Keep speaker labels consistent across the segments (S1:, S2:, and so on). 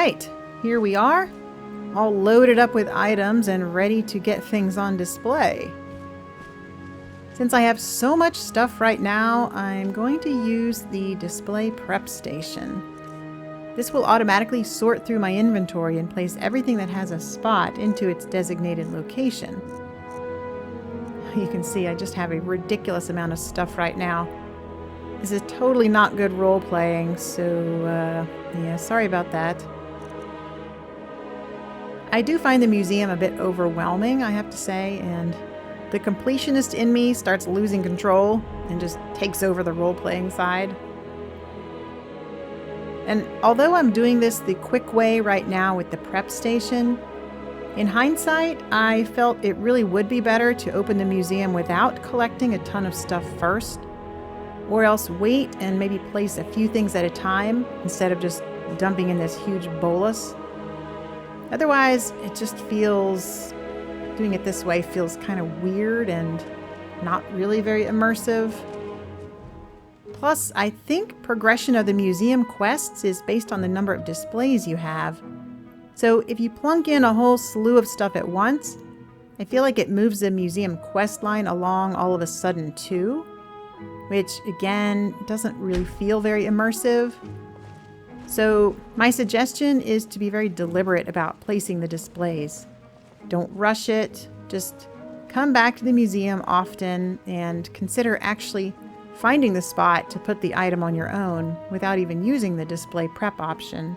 S1: right, here we are, all loaded up with items and ready to get things on display. Since I have so much stuff right now, I'm going to use the display prep station. This will automatically sort through my inventory and place everything that has a spot into its designated location. You can see I just have a ridiculous amount of stuff right now. This is totally not good role-playing, so yeah, sorry about that. I do find the museum a bit overwhelming, I have to say, and the completionist in me starts losing control and just takes over the role-playing side. And although I'm doing this the quick way right now with the prep station, in hindsight, I felt it really would be better to open the museum without collecting a ton of stuff first, or else wait and maybe place a few things at a time instead of just dumping in this huge bolus. Otherwise, it just feels, doing it this way feels kind of weird and not really very immersive. Plus, I think progression of the museum quests is based on the number of displays you have. So if you plunk in a whole slew of stuff at once, I feel like it moves the museum quest line along all of a sudden too, which again doesn't really feel very immersive. So my suggestion is to be very deliberate about placing the displays. Don't rush it, just come back to the museum often and consider actually finding the spot to put the item on your own without even using the display prep option.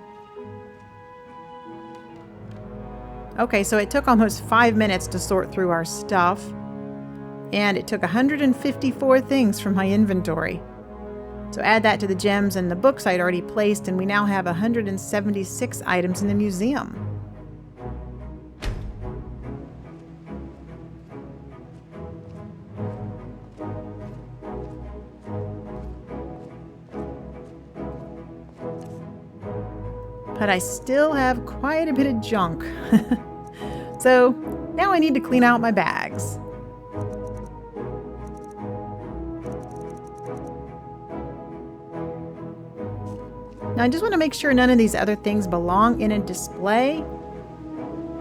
S1: Okay, so it took almost 5 minutes to sort through our stuff, and it took 154 things from my inventory. So add that to the gems and the books I'd already placed, and we now have 176 items in the museum. But I still have quite a bit of junk. So now I need to clean out my bags. Now I just want to make sure none of these other things belong in a display.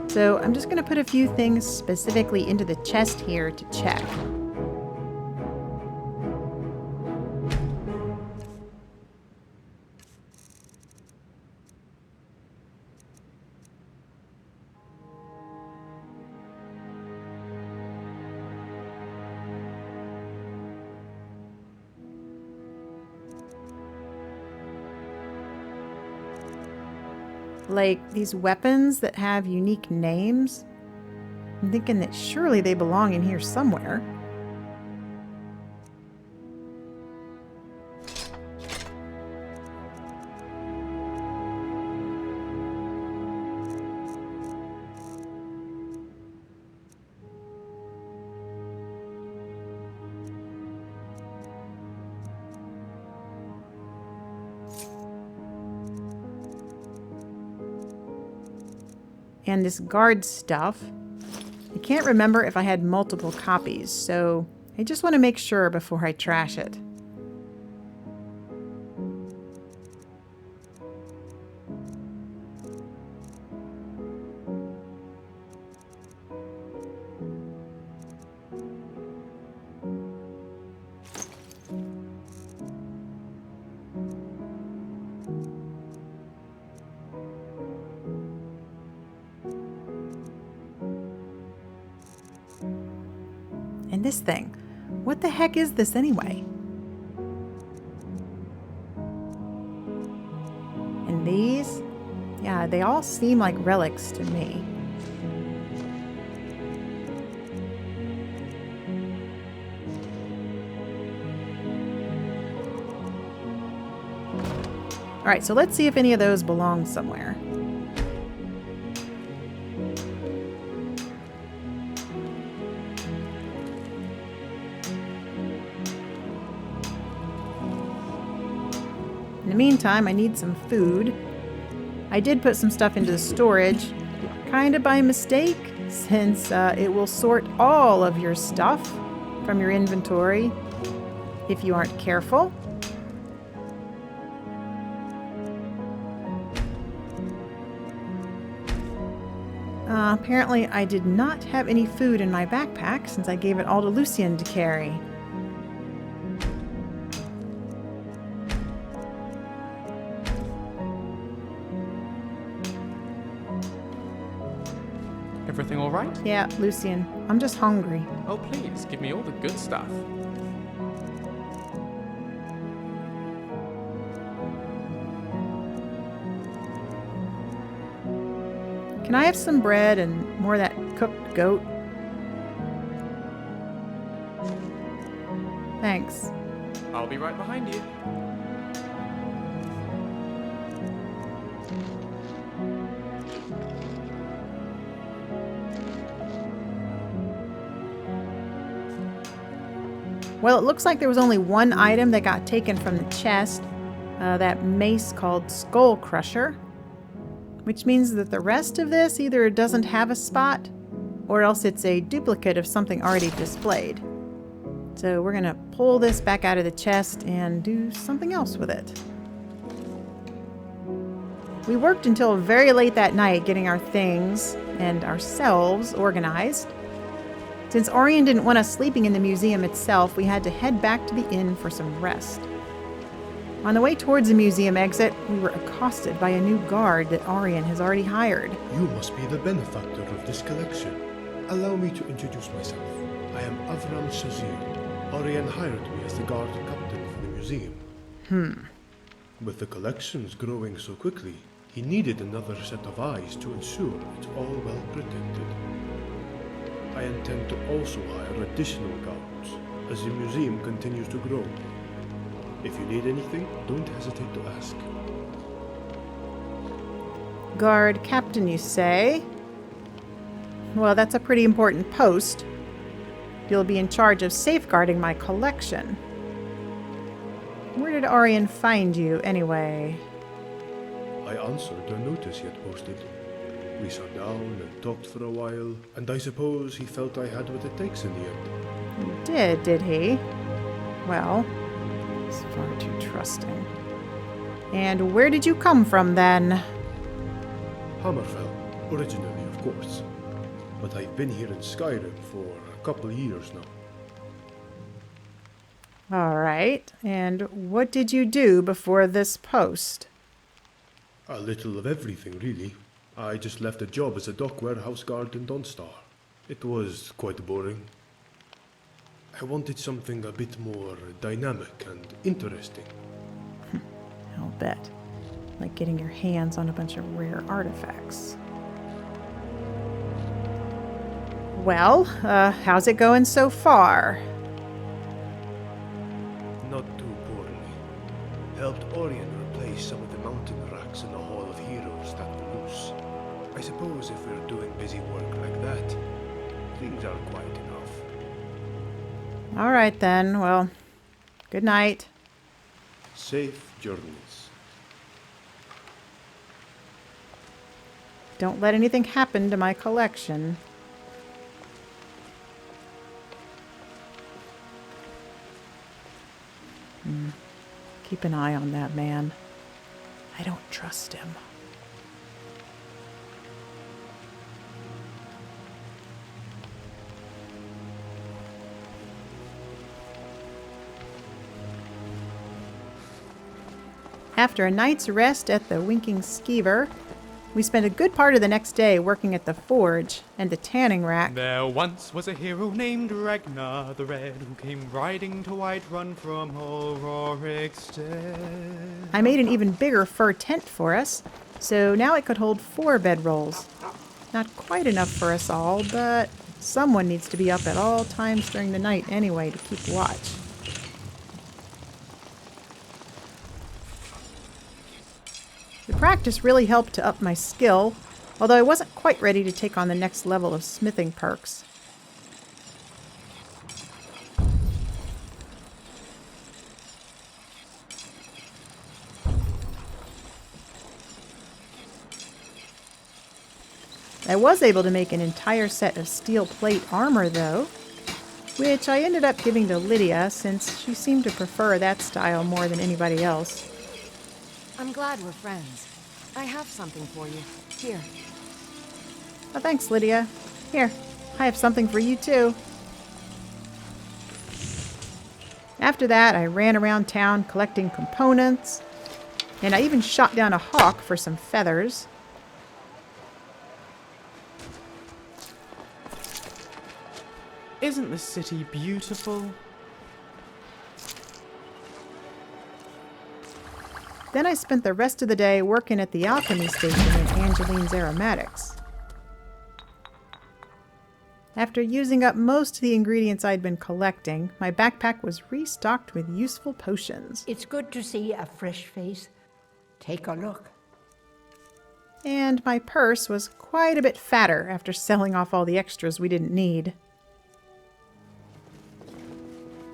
S1: So I'm just going to put a few things specifically into the chest here to check. Like these weapons that have unique names. I'm thinking that surely they belong in here somewhere. And this guard stuff, I can't remember if I had multiple copies, so I just want to make sure before I trash it. And this thing, what the heck is this anyway? And these, yeah, they all seem like relics to me. All right, so let's see if any of those belong somewhere. In the meantime, I need some food. I did put some stuff into the storage, kind of by mistake, since it will sort all of your stuff from your inventory if you aren't careful. Apparently I did not have any food in my backpack since I gave it all to Lucian to carry.
S2: Everything all right?
S1: Yeah, Lucian. I'm just hungry.
S2: Oh, please, give me all the good stuff.
S1: Can I have some bread and more of that cooked goat? Thanks.
S2: I'll be right behind you.
S1: Well, it looks like there was only one item that got taken from the chest. That mace called Skull Crusher. Which means that the rest of this either doesn't have a spot, or else it's a duplicate of something already displayed. So we're going to pull this back out of the chest and do something else with it. We worked until very late that night getting our things and ourselves organized. Since Aryan didn't want us sleeping in the museum itself, we had to head back to the inn for some rest. On the way towards the museum exit, we were accosted by a new guard that Aryan has already hired.
S3: You must be the benefactor of this collection. Allow me to introduce myself. I am Avram Shazir. Aryan hired me as the guard captain for the museum. With the collections growing so quickly, he needed another set of eyes to ensure it's all well protected. I intend to also hire additional guards as the museum continues to grow. If you need anything, don't hesitate to ask.
S1: Guard captain, you say? Well, that's a pretty important post. You'll be in charge of safeguarding my collection. Where did Aryan find you, anyway?
S3: I answered a notice he had posted. We sat down and talked for a while, and I suppose he felt I had what it takes in the end.
S1: Did he? Well, he's far too trusting. And where did you come from, then?
S3: Hammerfell, originally, of course. But I've been here in Skyrim for a couple of years now.
S1: All right. And what did you do before this post?
S3: A little of everything, really. I just left a job as a dock warehouse guard in Dawnstar. It was quite boring. I wanted something a bit more dynamic and interesting.
S1: I'll bet. Like getting your hands on a bunch of rare artifacts. Well, how's it going so far?
S3: Not too poorly. Helped Aryan replace some of the mountain racks in the Hall of Heroes that were loose. I suppose if we're doing busy work like that, things are quiet enough.
S1: All right, then. Well, good night.
S3: Safe journeys.
S1: Don't let anything happen to my collection. Keep an eye on that man. I don't trust him. After a night's rest at the Winking Skeever, we spent a good part of the next day working at the forge and the tanning rack.
S2: There once was a hero named Ragnar the Red who came riding to Whiterun from Auroric's stead.
S1: I made an even bigger fur tent for us, so now it could hold 4 bedrolls. Not quite enough for us all, but someone needs to be up at all times during the night anyway to keep watch. The practice really helped to up my skill, although I wasn't quite ready to take on the next level of smithing perks. I was able to make an entire set of steel plate armor, though, which I ended up giving to Lydia since she seemed to prefer that style more than anybody else.
S4: I'm glad we're friends. I have something for you. Here.
S1: Oh, thanks, Lydia. Here, I have something for you too. After that, I ran around town collecting components, and I even shot down a hawk for some feathers.
S2: Isn't the city beautiful?
S1: Then I spent the rest of the day working at the alchemy station in Angeline's aromatics. After using up most of the ingredients I'd been collecting, my backpack was restocked with useful potions.
S4: It's good to see a fresh face. Take a look.
S1: And my purse was quite a bit fatter after selling off all the extras we didn't need.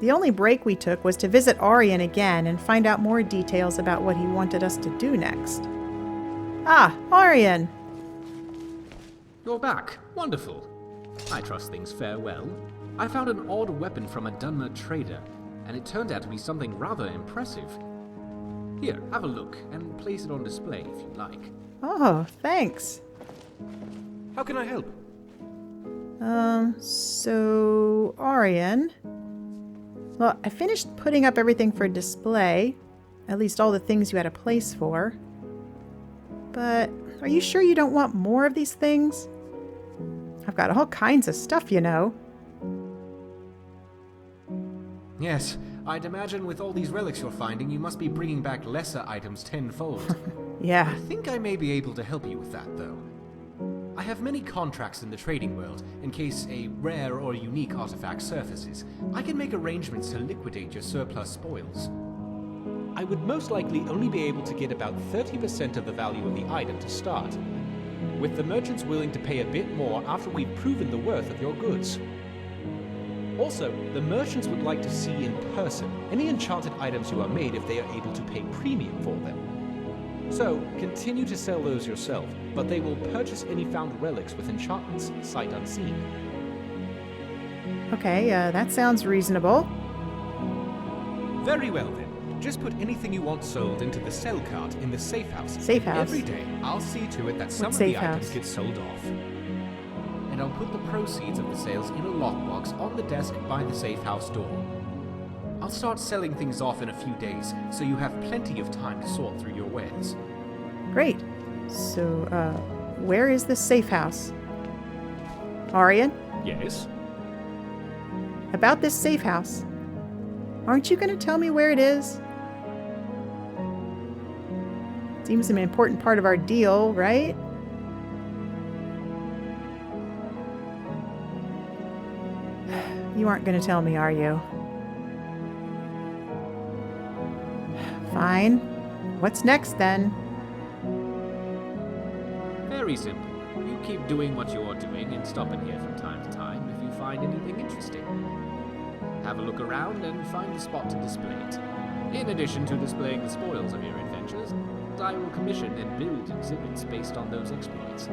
S1: The only break we took was to visit Aryan again and find out more details about what he wanted us to do next. Ah, Aryan!
S5: You're back. Wonderful. I trust things fare well. I found an odd weapon from a Dunmer trader, and it turned out to be something rather impressive. Here, have a look, and place it on display if you like.
S1: Oh, thanks.
S5: How can I help?
S1: So, Aryan... Well, I finished putting up everything for display, at least all the things you had a place for. But are you sure you don't want more of these things? I've got all kinds of stuff, you know.
S5: Yes, I'd imagine with all these relics you're finding, you must be bringing back lesser items tenfold.
S1: Yeah.
S5: I think I may be able to help you with that, though. I have many contracts in the trading world. In case a rare or unique artifact surfaces, I can make arrangements to liquidate your surplus spoils. I would most likely only be able to get about 30% of the value of the item to start, with the merchants willing to pay a bit more after we've proven the worth of your goods. Also, the merchants would like to see in person any enchanted items you are made if they are able to pay premium for them. So, continue to sell those yourself, but they will purchase any found relics with enchantments, sight unseen.
S1: Okay, that sounds reasonable.
S5: Very well then. Just put anything you want sold into the sell cart in the safe house.
S1: Safe house?
S5: Every day, I'll see to it that some of
S1: safe
S5: the items
S1: house?
S5: get sold off. And I'll put the proceeds of the sales in a lockbox on the desk by the safe house door. I'll start selling things off in a few days, so you have plenty of time to sort through your wares.
S1: Great. So, where is this safe house? Aryan,
S5: Yes?
S1: about this safe house. Aren't you going to tell me where it is? Seems an important part of our deal, right? You aren't going to tell me, are you? Fine. What's next, then?
S5: Very simple. You keep doing what you're doing and stop in here from time to time if you find anything interesting. Have a look around and find a spot to display it. In addition to displaying the spoils of your adventures, I will commission and build exhibits based on those exploits.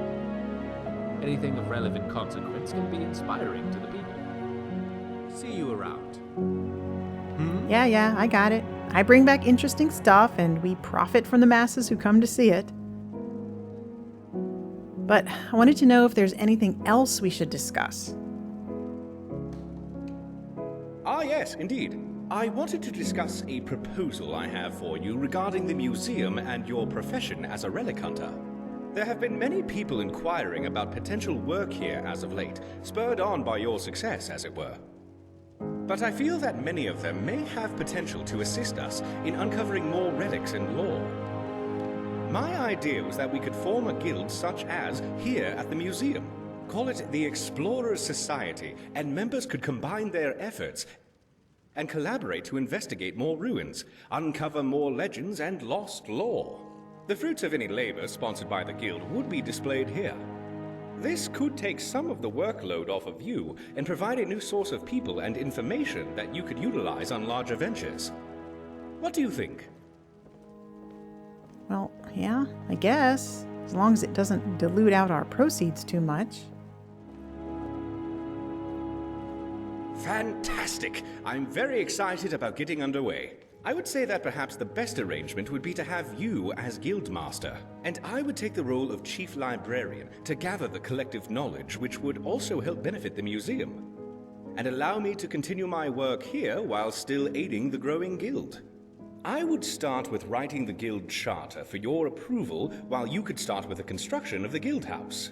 S5: Anything of relevant consequence can be inspiring to the people. See you around.
S1: Yeah, I got it. I bring back interesting stuff, and we profit from the masses who come to see it. But I wanted to know if there's anything else we should discuss.
S6: Ah, yes, indeed. I wanted to discuss a proposal I have for you regarding the museum and your profession as a relic hunter. There have been many people inquiring about potential work here as of late, spurred on by your success, as it were. But I feel that many of them may have potential to assist us in uncovering more relics and lore. My idea was that we could form a guild such as here at the museum. Call it the Explorers Society, and members could combine their efforts and collaborate to investigate more ruins, uncover more legends and lost lore. The fruits of any labor sponsored by the guild would be displayed here. This could take some of the workload off of you and provide a new source of people and information that you could utilize on larger ventures. What do you think?
S1: Well, yeah, I guess. As long as it doesn't dilute out our proceeds too much.
S6: Fantastic! I'm very excited about getting underway. I would say that perhaps the best arrangement would be to have you as Guildmaster, and I would take the role of Chief Librarian to gather the collective knowledge which would also help benefit the museum, and allow me to continue my work here while still aiding the growing guild. I would start with writing the guild charter for your approval, while you could start with the construction of the guild house.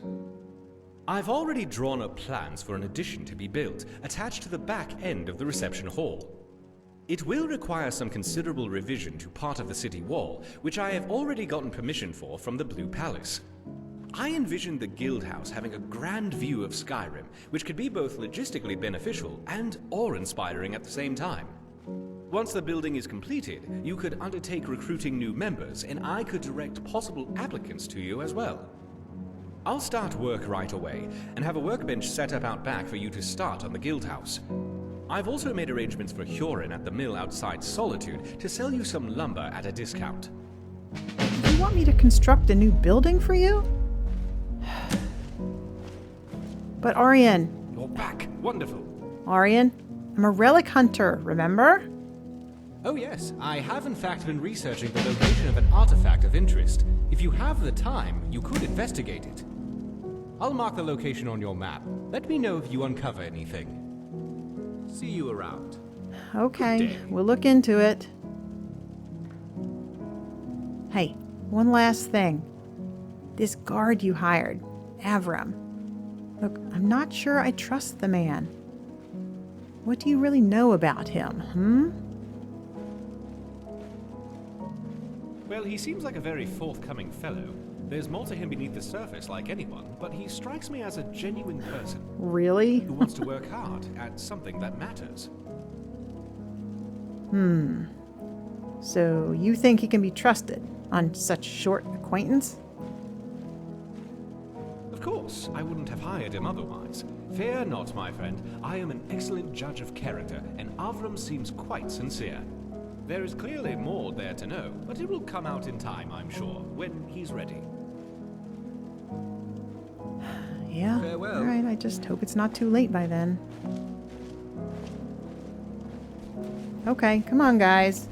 S6: I've already drawn up plans for an addition to be built, attached to the back end of the reception hall. It will require some considerable revision to part of the city wall, which I have already gotten permission for from the Blue Palace. I envision the guild house having a grand view of Skyrim, which could be both logistically beneficial and awe-inspiring at the same time. Once the building is completed, you could undertake recruiting new members, and I could direct possible applicants to you as well. I'll start work right away, and have a workbench set up out back for you to start on the guild house. I've also made arrangements for Huron at the mill outside Solitude to sell you some lumber at a discount.
S1: You want me to construct a new building for you? But Aryan...
S5: You're back. Wonderful.
S1: Aryan, I'm a relic hunter, remember?
S5: Oh yes, I have in fact been researching the location of an artifact of interest. If you have the time, you could investigate it. I'll mark the location on your map. Let me know if you uncover anything. See you around.
S1: Okay, we'll look into it. Hey, one last thing. This guard you hired, Avram. Look, I'm not sure I trust the man. What do you really know about him,
S6: Well, he seems like a very forthcoming fellow. There's more to him beneath the surface like anyone, but he strikes me as a genuine person.
S1: Really?
S6: Who wants to work hard at something that matters.
S1: So you think he can be trusted on such short acquaintance?
S6: Of course, I wouldn't have hired him otherwise. Fear not, my friend. I am an excellent judge of character, and Avram seems quite sincere. There is clearly more there to know, but it will come out in time, I'm sure, when he's ready.
S1: Yeah.
S5: Farewell.
S1: All right, I just hope it's not too late by then. Okay, come on, guys.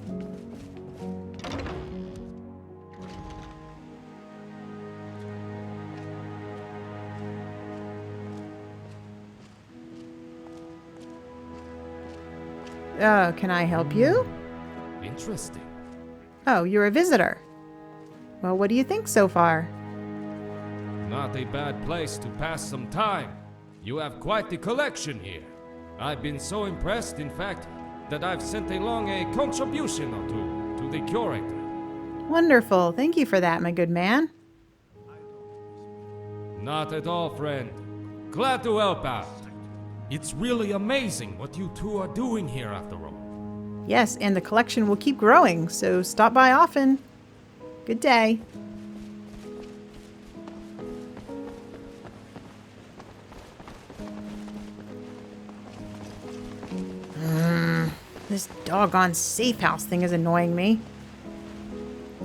S1: Can I help you?
S7: Interesting.
S1: Oh, you're a visitor. Well, what do you think so far?
S7: Not a bad place to pass some time. You have quite the collection here. I've been so impressed, in fact, that I've sent along a contribution or two to the curator.
S1: Wonderful. Thank you for that, my good man.
S7: Not at all, friend. Glad to help out. It's really amazing what you two are doing here after all.
S1: Yes, and the collection will keep growing, so stop by often. Good day. This doggone safe house thing is annoying me.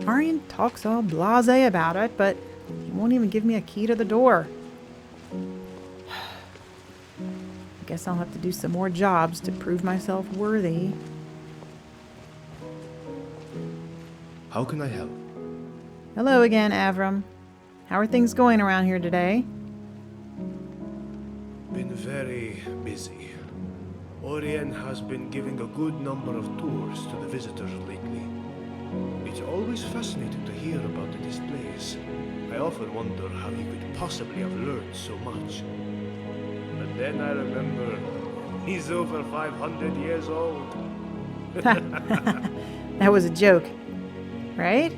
S1: Aryan talks all blasé about it, but he won't even give me a key to the door. I guess I'll have to do some more jobs to prove myself worthy.
S3: How can I help?
S1: Hello again, Avram. How are things going around here today?
S3: Been very busy. Aryan has been giving a good number of tours to the visitors lately. It's always fascinating to hear about the displays. I often wonder how he could possibly have learned so much. But then I remember he's over 500 years old.
S1: That was a joke, right?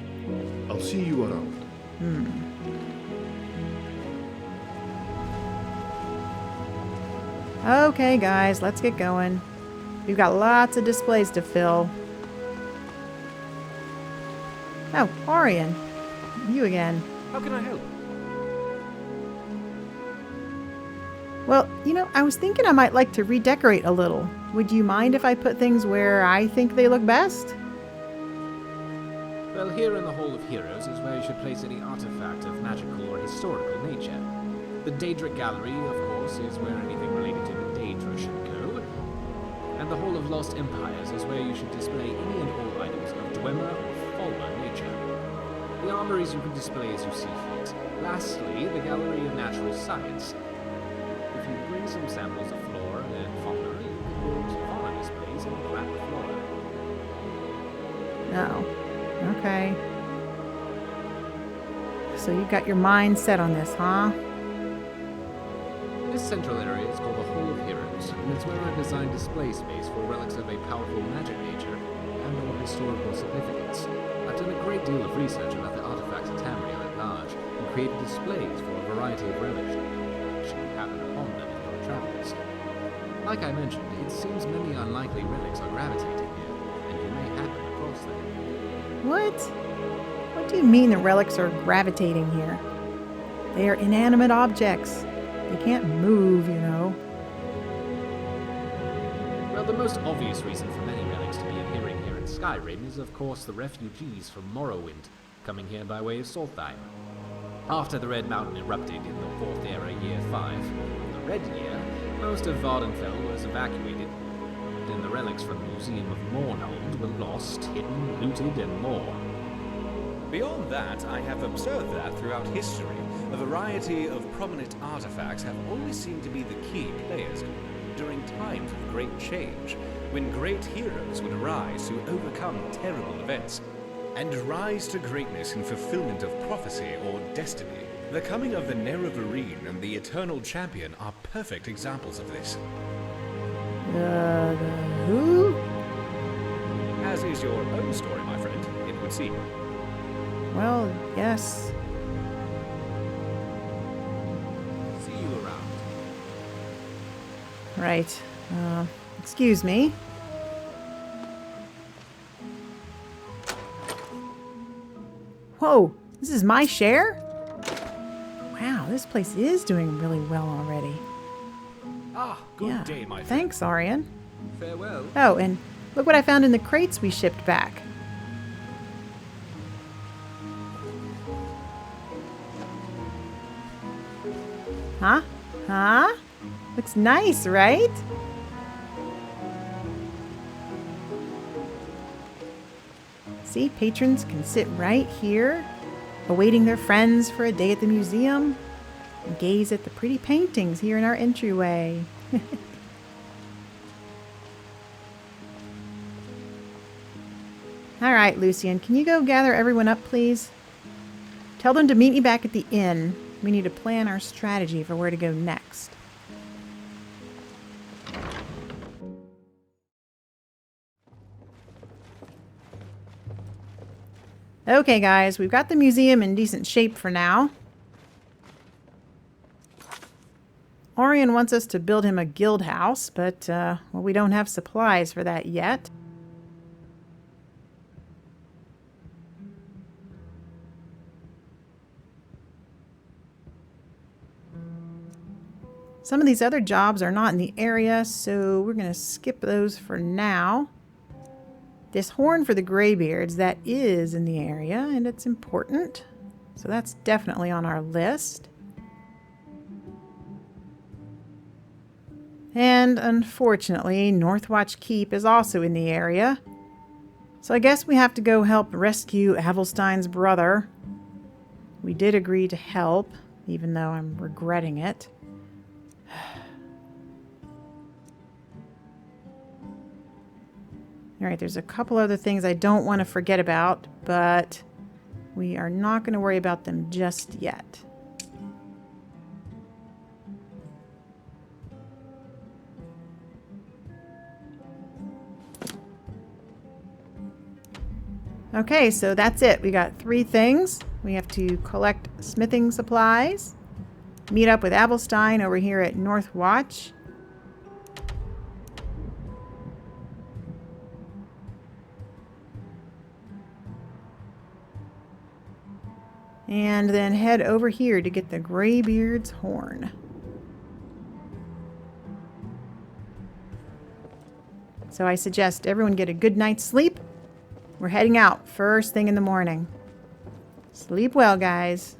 S3: I'll see you around.
S1: Okay, guys, let's get going. We've got lots of displays to fill. Oh, Aryan. You again.
S6: How can I help?
S1: Well, you know, I was thinking I might like to redecorate a little. Would you mind if I put things where I think they look best?
S5: Well, here in the Hall of Heroes is where you should place any artifact of magical or historical nature. The Daedric Gallery, of course, is where anything related to Daedra should go. And and the Hall of Lost Empires is where you should display any and all items of Dwemer or Falmer nature. The armories you can display as you see fit. Lastly, the Gallery of Natural Science. If you bring some samples of flora and fauna, you can build fauna displays and map the flora.
S1: Oh, okay. So you got your mind set on this, huh?
S5: This central area is called the Hall of Heroes, and it's where I've designed display space for relics of a powerful magic nature and or historical significance. I've done a great deal of research about the artifacts of Tamriel at large, and created displays for a variety of relics should you happen upon them in your travels. Like I mentioned, it seems many unlikely relics are gravitating here, and you may happen across them.
S1: What? What do you mean the relics are gravitating here? They are inanimate objects. They can't move, you know.
S5: Well, the most obvious reason for many relics to be appearing here in Skyrim is, of course, the refugees from Morrowind, coming here by way of Solstheim. After the Red Mountain erupted in the 4th Era, Year 5, the Red Year, most of Vardenfell was evacuated, and the relics from the Museum of Mournhold were lost, hidden, looted, and more.
S6: Beyond that, I have observed that throughout history, a variety of prominent artifacts have always seemed to be the key players during times of great change, when great heroes would arise to overcome terrible events, and rise to greatness in fulfillment of prophecy or destiny. The coming of the Nerevarine and the Eternal Champion are perfect examples of this.
S1: The who?
S6: As is your own story, my friend, it would seem.
S1: Well, yes.
S5: See you around.
S1: Right. Excuse me. Whoa, this is my share? Wow, this place is doing really well already.
S6: Ah, good day, my friend.
S1: Thanks, Aryan.
S5: Farewell.
S1: Oh, and look what I found in the crates we shipped back. Huh? Huh? Looks nice, right? See, patrons can sit right here, awaiting their friends for a day at the museum, and gaze at the pretty paintings here in our entryway. All right, Lucian, can you go gather everyone up, please? Tell them to meet me back at the inn. We need to plan our strategy for where to go next. Okay, guys, we've got the museum in decent shape for now. Aryan wants us to build him a guild house, but well, we don't have supplies for that yet. Some of these other jobs are not in the area, so we're going to skip those for now. This horn for the Greybeards, that is in the area, and it's important. So that's definitely on our list. And unfortunately, Northwatch Keep is also in the area. So I guess we have to go help rescue Avelstein's brother. We did agree to help, even though I'm regretting it. Alright, there's a couple other things I don't want to forget about, but we are not going to worry about them just yet. Okay, so that's it. We got 3 things. We have to collect smithing supplies, meet up with Avelstein over here at Northwatch, and then head over here to get the Greybeard's horn. So I suggest everyone get a good night's sleep. We're heading out first thing in the morning. Sleep well, guys.